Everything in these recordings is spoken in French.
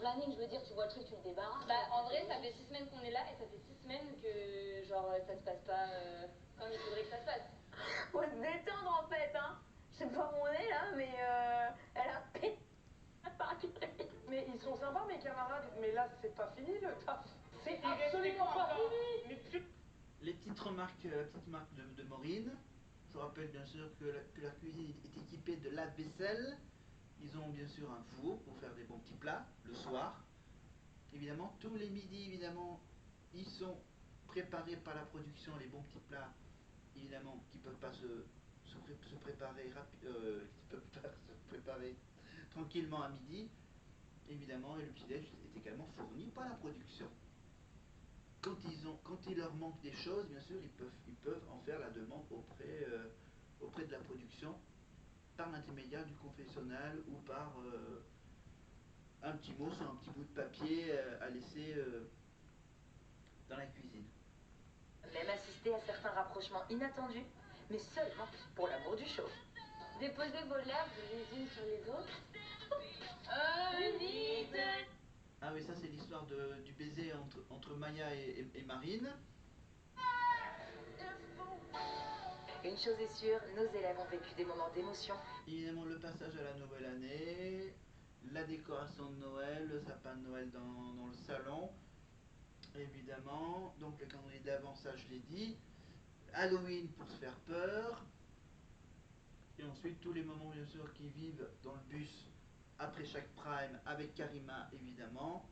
planning, je veux dire, tu vois le truc, tu te débarrasses. Bah, en vrai, ça fait 6 semaines qu'on est là et ça fait 6 semaines que, genre, ça se passe pas comme il faudrait que ça se passe. Faut se détendre en fait, hein. Je sais pas où on est là, mais elle a pété. Mais ils sont sympas mes camarades, mais là c'est pas fini le taf. C'est absolument pas fini. Mais les petites remarques, la petite marque de Maureen. Je vous rappelle bien sûr que la cuisine est équipée de lave-vaisselle. Ils ont bien sûr un four pour faire des bons petits plats le soir. Évidemment, tous les midis, évidemment, ils sont préparés par la production, les bons petits plats, évidemment, qui ne peuvent pas se préparer qui peuvent pas se préparer tranquillement à midi. Évidemment, et le petit-déj est également fourni par la production. Quand il leur manque des choses, bien sûr, ils peuvent en faire la demande auprès de la production par l'intermédiaire du confessionnal ou par un petit mot sur un petit bout de papier à laisser dans la cuisine. Même assister à certains rapprochements inattendus, mais seulement pour l'amour du show. Déposez vos lèvres les unes sur les autres. Ah oui, ça c'est l'histoire du baiser entre Maya et Marine. Une chose est sûre, nos élèves ont vécu des moments d'émotion. Évidemment, le passage à la nouvelle année, la décoration de Noël, le sapin de Noël dans le salon, évidemment. Donc le calendrier d'avant, ça je l'ai dit. Halloween pour se faire peur. Et ensuite, tous les moments, bien sûr, qui vivent dans le bus après chaque prime avec Karima, évidemment.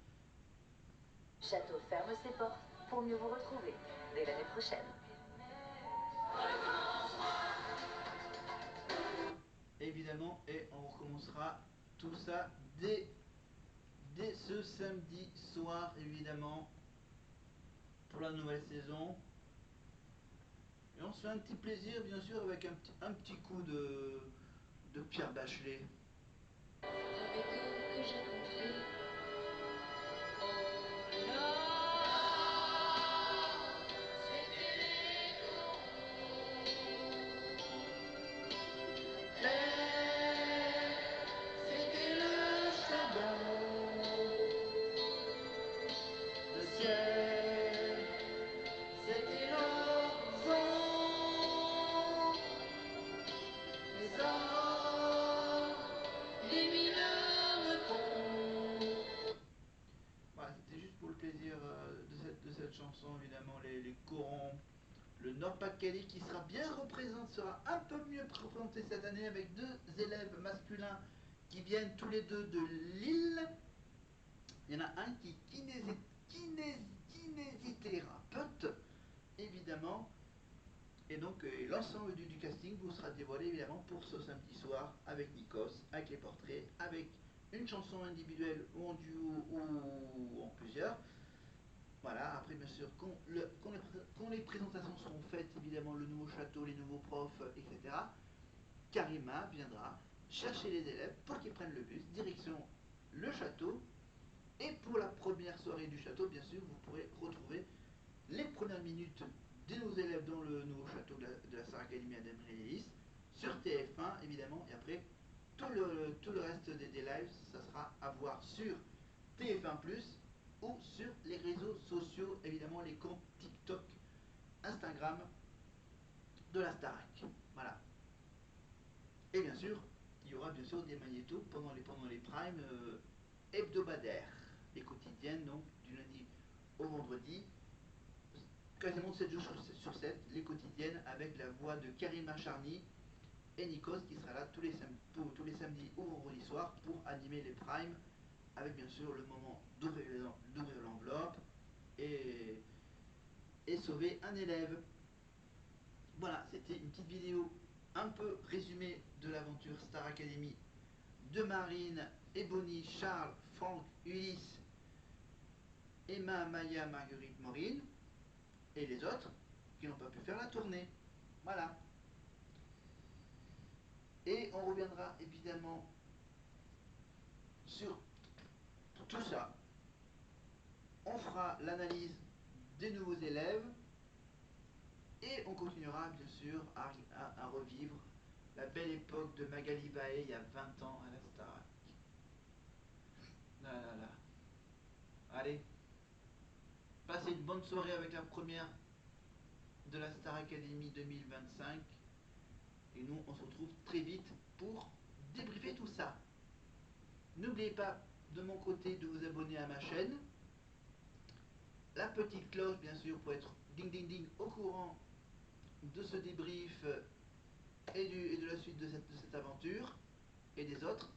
Château ferme ses portes pour mieux vous retrouver dès l'année prochaine. Évidemment, et on recommencera tout ça dès ce samedi soir, évidemment, pour la nouvelle saison. Et on se fait un petit plaisir, bien sûr, avec un petit coup de Pierre Bachelet. Le ciel, c'était l'horizon, les hommes, les mineurs ponts. Voilà, c'était juste pour le plaisir de cette chanson, évidemment, les corons. Le Nord-Pas-de-Calais qui sera sera un peu mieux représenté cette année avec deux élèves masculins qui viennent tous les deux de Lille. Il y en a un qui est kinésithérapeute, évidemment. Et donc l'ensemble du casting vous sera dévoilé évidemment pour ce samedi soir avec Nikos, avec les portraits, avec une chanson individuelle ou en duo ou en plusieurs. Voilà, après bien sûr, quand les présentations seront faites, évidemment le nouveau château, les nouveaux profs, etc., Karima viendra chercher les élèves pour qu'ils prennent le bus, direction le château. Et pour la première soirée du château, bien sûr, vous pourrez retrouver les premières minutes de nos élèves dans le nouveau château de la Star Academy à Dembrélélis, sur TF1 évidemment, et après tout le reste des lives, ça sera à voir sur TF1+, ou sur les réseaux sociaux, évidemment les comptes TikTok, Instagram de la Starac. Voilà. Et bien sûr, il y aura bien sûr des magnétos pendant les primes hebdomadaires, les quotidiennes, donc du lundi au vendredi, quasiment 7 jours sur 7, les quotidiennes avec la voix de Karima Charny et Nikos qui sera là tous les samedis ou vendredis soirs pour animer les primes avec bien sûr le moment d'ouvrir l'enveloppe et sauver un élève. Voilà, c'était une petite vidéo un peu résumée de l'aventure Star Academy de Marine, Ebony, Charles, Franck, Ulysse, Emma, Maya, Marguerite, Maureen et les autres qui n'ont pas pu faire la tournée. Voilà. Et on reviendra évidemment sur tout ça. On fera l'analyse des nouveaux élèves et on continuera bien sûr à revivre la belle époque de Magali Bae il y a 20 ans à la Starac. Là là là. bonne soirée avec la première de la Star Academy 2025. Et nous, on se retrouve très vite pour débriefer tout ça. N'oubliez pas de mon côté de vous abonner à ma chaîne. La petite cloche, bien sûr, pour être ding ding ding au courant de ce débrief et de la suite de cette aventure et des autres.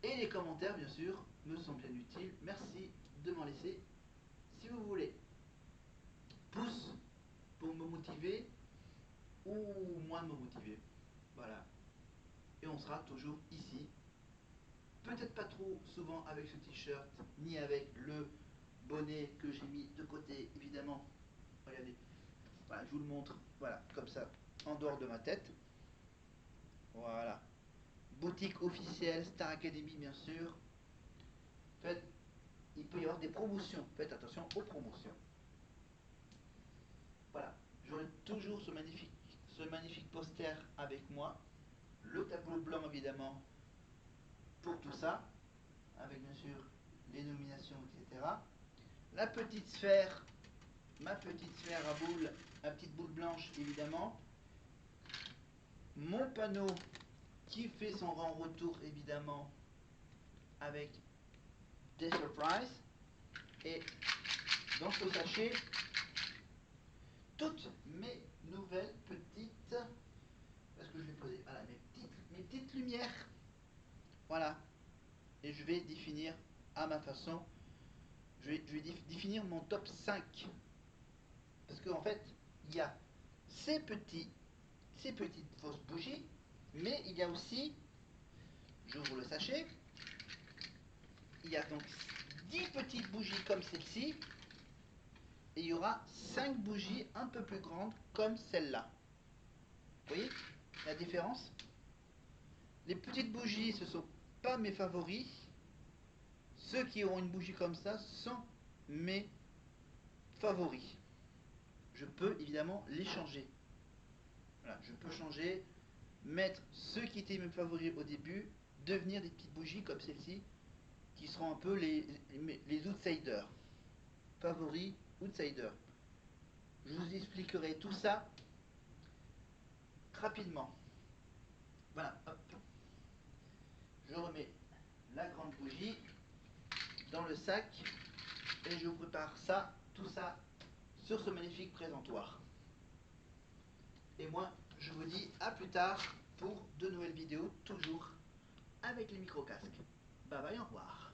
Et les commentaires, bien sûr, me sont bien utiles. Merci de m'en laisser si vous voulez. Pouce pour me motiver ou moins me motiver. Voilà. Et on sera toujours ici. Peut-être pas trop souvent avec ce t-shirt, ni avec le bonnet que j'ai mis de côté, évidemment. Regardez. Voilà, je vous le montre. Voilà, comme ça, en dehors de ma tête. Voilà. Boutique officielle, Star Academy, bien sûr. Faites, il peut y avoir des promotions. Faites attention aux promotions. Voilà. J'aurai toujours ce magnifique poster avec moi. Le tableau blanc, évidemment, pour tout ça. Avec, bien sûr, les nominations, etc. La petite sphère, ma petite sphère à boule, la petite boule blanche, évidemment. Mon panneau qui fait son grand retour, évidemment, avec des surprises. Et dans ce sachet, toutes mes nouvelles petites, parce que je vais poser, voilà, mes petites lumières. Voilà. Et je vais définir à ma façon, je vais définir mon top 5. Parce qu'en fait, il y a ces petites fausses bougies, mais il y a aussi, j'ouvre le sachet, il y a donc 10 petites bougies comme celle-ci, et il y aura 5 bougies un peu plus grandes comme celle-là. Vous voyez la différence? Les petites bougies, ce ne sont pas mes favoris. Ceux qui auront une bougie comme ça sont mes favoris. Je peux évidemment les changer. Voilà, je peux changer, mettre ceux qui étaient mes favoris au début, devenir des petites bougies comme celle-ci, qui seront un peu les outsiders. Favoris, outsiders. Je vous expliquerai tout ça rapidement. Voilà, hop. Je remets la grande bougie dans le sac et je vous prépare ça, tout ça, sur ce magnifique présentoir. Et moi, je vous dis à plus tard pour de nouvelles vidéos, toujours avec les micro-casques. Bye bye, au revoir.